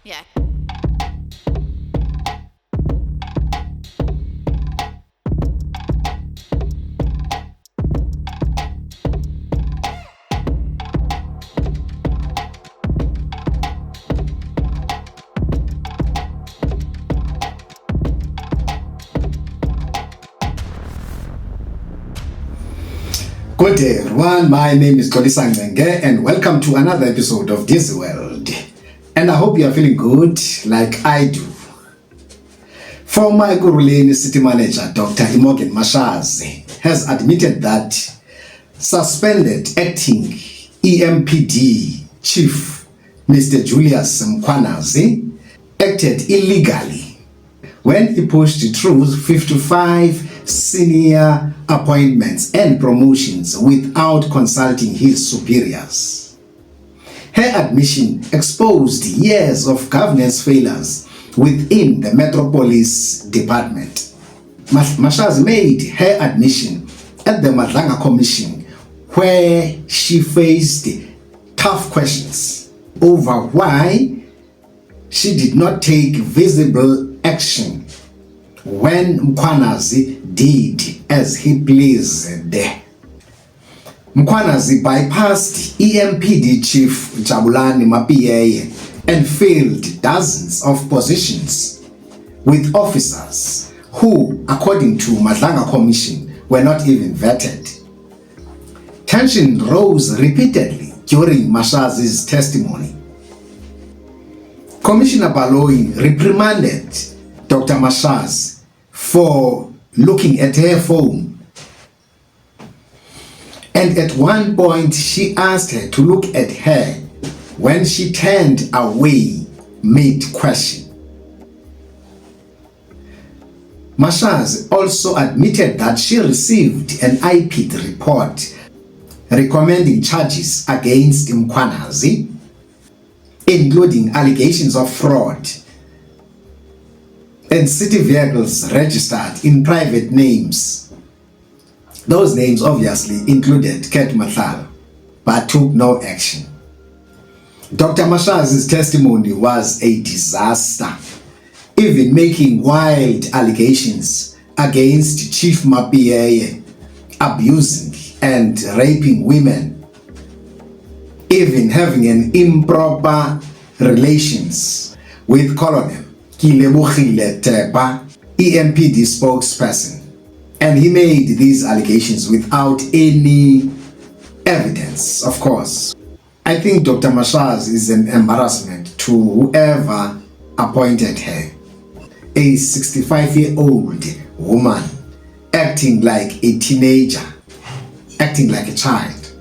Yeah. Good day everyone, my name is Julius Mkhwanazi and welcome to another episode of This World. And I hope you are feeling good like I do. Former Ekurhuleni City Manager Dr. Emogen Mashazi has admitted that suspended acting EMPD Chief Mr. Julius Mkhwanazi acted illegally when he pushed through 55 senior appointments and promotions without consulting his superiors. Her admission exposed years of governance failures within the Metropolis Department. Mashazi made her admission at the Madlanga Commission, where she faced tough questions over why she did not take visible action when Mkhwanazi did as he pleased. Mkhwanazi bypassed EMPD Chief Jabulani Mapiyeye and filled dozens of positions with officers who, according to Madlanga Commission, were not even vetted. Tension rose repeatedly during Mashazi's testimony. Commissioner Baloyi reprimanded Dr. Mashazi for looking at her phone, and at one point she asked her to look at her when she turned away mid-question. Mashazi also admitted that she received an IPID report recommending charges against Mkhwanazi, including allegations of fraud and city vehicles registered in private names. Those names obviously included Ket Matlala, but took no action. Dr. Mashazi's testimony was a disaster, even making wild allegations against Chief Mapiyeye, abusing and raping women, even having an improper relations with Colonel Kilebukhile Tepa, EMPD spokesperson, and he made these allegations without any evidence, of course. I think Dr. Mashazi is an embarrassment to whoever appointed her. A 65-year-old woman acting like a teenager, acting like a child.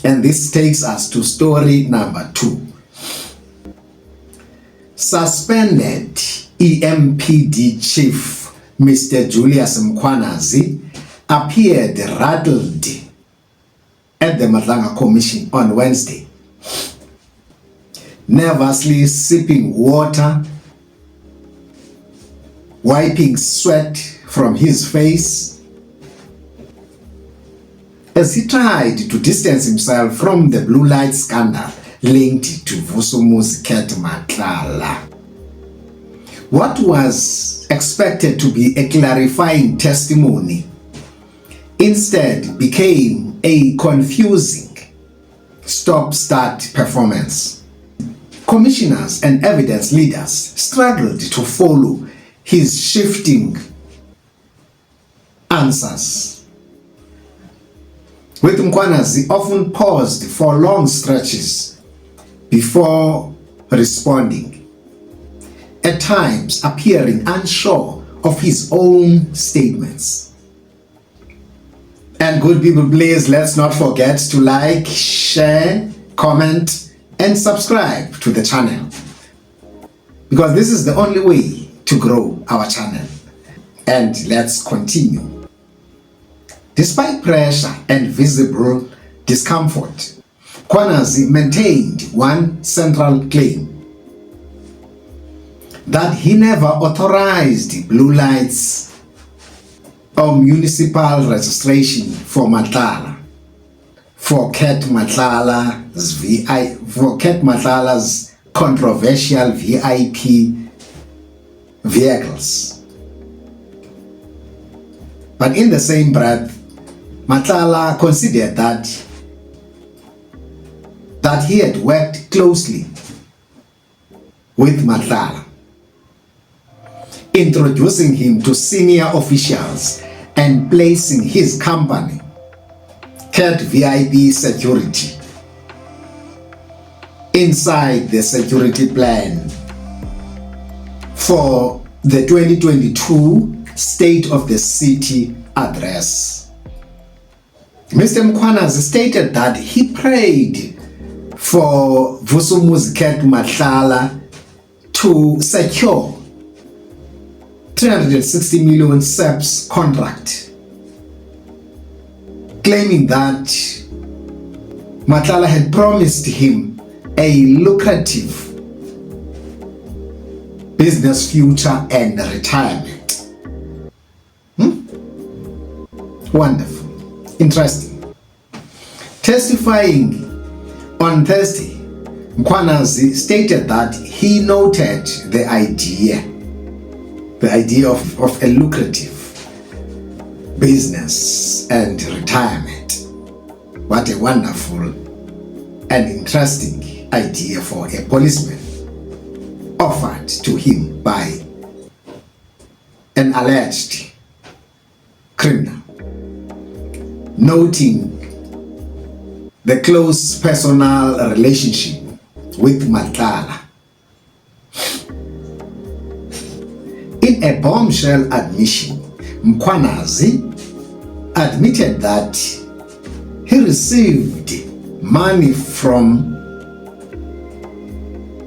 And this takes us to story number 2. Suspended EMPD Chief Mr. Julius Mkhwanazi appeared rattled at the Madlanga Commission on Wednesday, nervously sipping water, wiping sweat from his face as he tried to distance himself from the blue light scandal linked to Vusumuzi Ket Matlala. What was expected to be a clarifying testimony instead became a confusing stop-start performance. Commissioners and evidence leaders struggled to follow his shifting answers, with Mkhwanazi often paused for long stretches before responding, at times appearing unsure of his own statements. And good people, please let's not forget to like, share, comment, and subscribe to the channel, because this is the only way to grow our channel. And let's continue. Despite pressure and visible discomfort, Mkhwanazi maintained one central claim: that he never authorized blue lights or municipal registration for Matlala, for Ket Matlala's controversial VIP vehicles. But in the same breath, Matlala considered that he had worked closely with Matlala, introducing him to senior officials and placing his company, Cat VIP Security, inside the security plan for the 2022 State of the City address. Mr. Mkhwanazi stated that he prayed for Vusumuzi Cat Matlala to secure 360 million SEPS contract, claiming that Matlala had promised him a lucrative business future and retirement. Wonderful. Interesting. Testifying on Thursday, Mkhwanazi stated that he noted the idea of a lucrative business and retirement. What a wonderful and interesting idea for a policeman offered to him by an alleged criminal, noting the close personal relationship with Matlala. In a bombshell admission, Mkhwanazi admitted that he received money from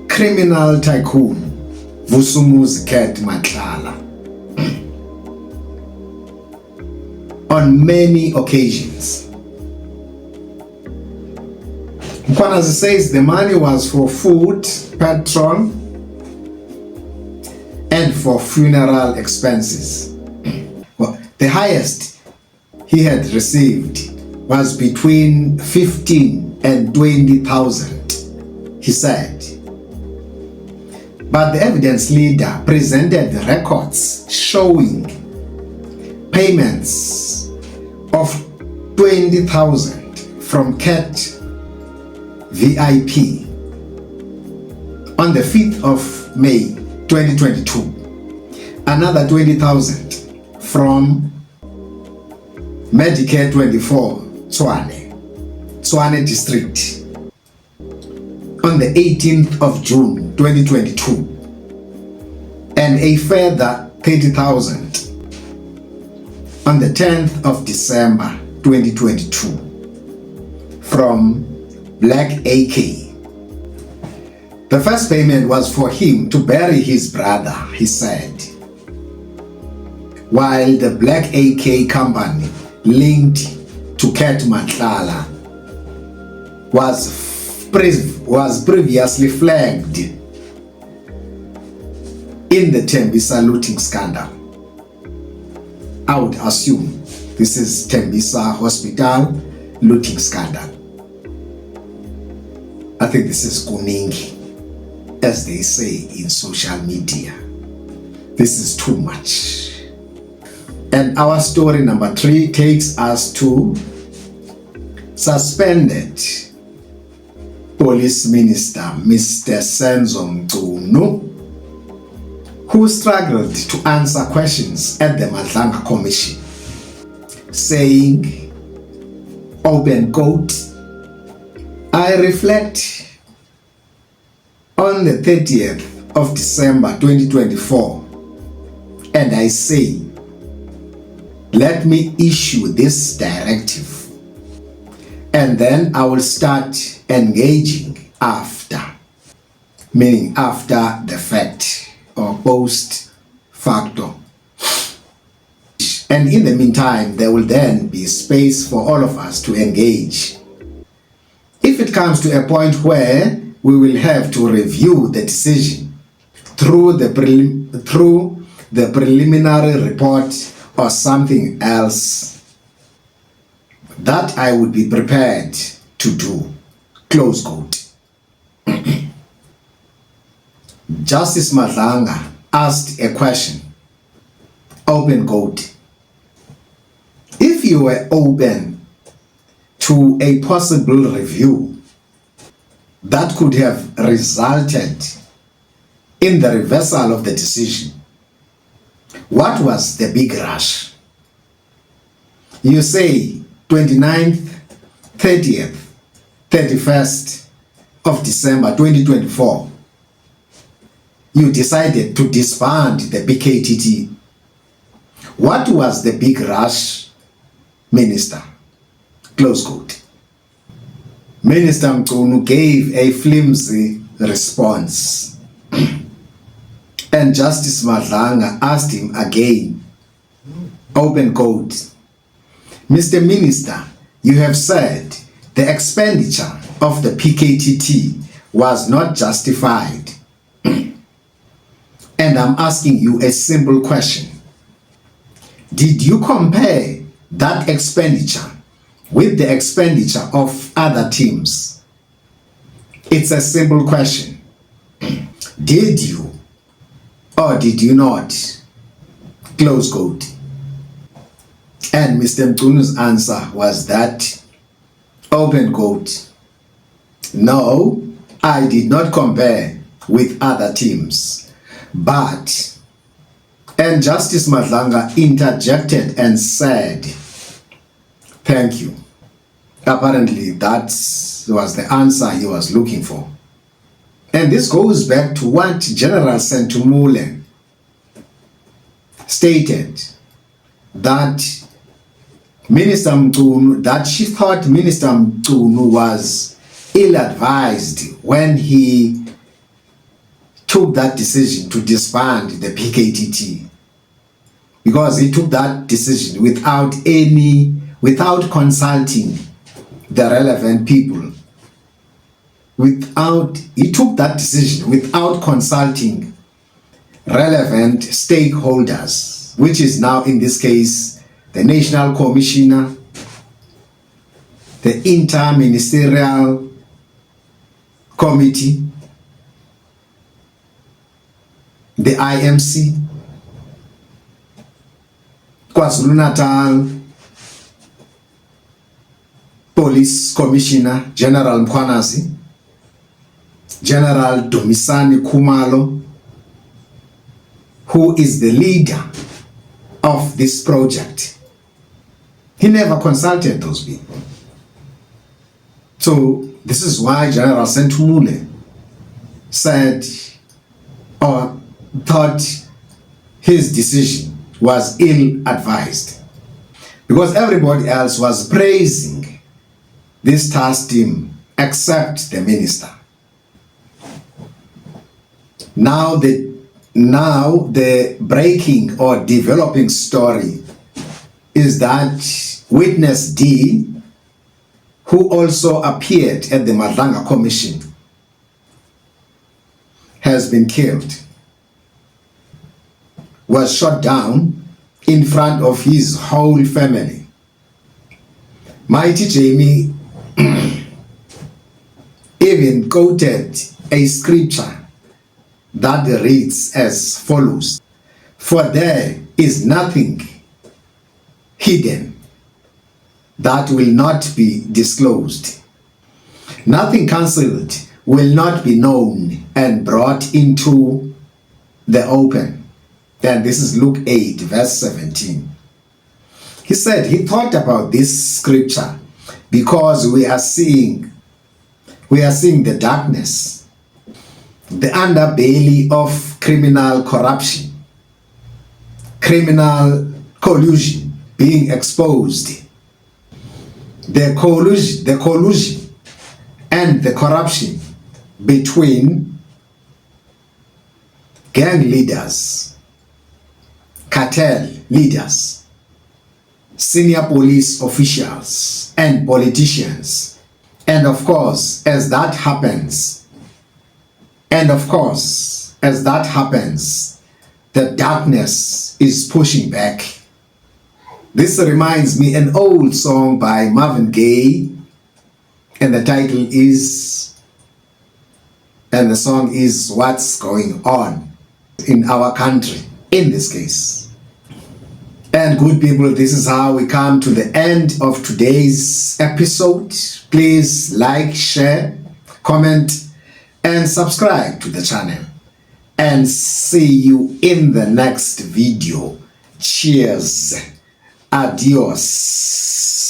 criminal tycoon Vusumuzi Cat Matlala on many occasions. Mkhwanazi says the money was for food, petrol, and for funeral expenses. Well, the highest he had received was between 15 and 20,000, he said. But the evidence leader presented the records showing payments of 20,000 from Cat VIP on the 5th of May 2022, another 20,000 from Medicare 24 Tshwane District on the 18th of June 2022, and a further 30,000 on the 10th of December 2022 from Black AK. The first payment was for him to bury his brother, he said, while the Black AK company linked to Cat Matlala was previously flagged in the Tembisa looting scandal. I would assume this is Tembisa Hospital looting scandal. I think this is Kuningi, as they say in social media. This is too much. And our story number 3 takes us to suspended Police Minister Mr. Senzo Mchunu, who struggled to answer questions at the Madlanga Commission, saying, open quote, I reflect on the 30th of December 2024 and I say, let me issue this directive and then I will start engaging after, meaning after the fact or post facto. And in the meantime, there will then be space for all of us to engage. If it comes to a point where we will have to review the decision through the preliminary report or something else, that I would be prepared to do. Close quote. Justice Madlanga asked a question, open quote, if you were open to a possible review that could have resulted in the reversal of the decision, what was the big rush? You say 29th, 30th, 31st of December 2024, you decided to disband the PKTT. What was the big rush, Minister? Close quote. Minister Mchunu gave a flimsy response. And Justice Madlanga asked him again, open quote, Mr. Minister, you have said the expenditure of the PKTT was not justified. And I'm asking you a simple question. Did you compare that expenditure with the expenditure of other teams? It's a simple question. Did you or did you not? Close quote. And Mr. Mchunu's answer was that, open quote, no, I did not compare with other teams. But, and Justice Madlanga interjected and said, thank you. Apparently that was the answer he was looking for. And this goes back to what General Senzo Mchunu stated, that Minister Mchunu, that she thought Minister Mchunu was ill-advised when he took that decision to disband the PKTT, because he took that decision without consulting the relevant people. He took that decision without consulting relevant stakeholders, which is now in this case the National Commissioner, the Inter-Ministerial Committee, the IMC, KwaZulu-Natal Police Commissioner General Mkhwanazi, General Dumisani Khumalo, who is the leader of this project. He never consulted those people. So this is why General Senzo Mchunu said or thought his decision was ill-advised, because everybody else was praising this task team except the minister. Now the breaking or developing story is that witness D, who also appeared at the Madlanga Commission, has been killed, was shot down in front of his whole family. Mighty Jamie even quoted a scripture that reads as follows: for there is nothing hidden that will not be disclosed. Nothing cancelled will not be known and brought into the open. And this is Luke 8, verse 17. He said he thought about this scripture because we are seeing the darkness, the underbelly of criminal corruption, criminal collusion being exposed, the collusion and the corruption between gang leaders, cartel leaders, senior police officials and politicians. And of course, as that happens, the darkness is pushing back. This reminds me an old song by Marvin Gaye, and the title is And the song is What's Going On in Our Country, in this case. And good people, this is how we come to the end of today's episode. Please like, share, comment, and subscribe to the channel. And see you in the next video. Cheers. Adios.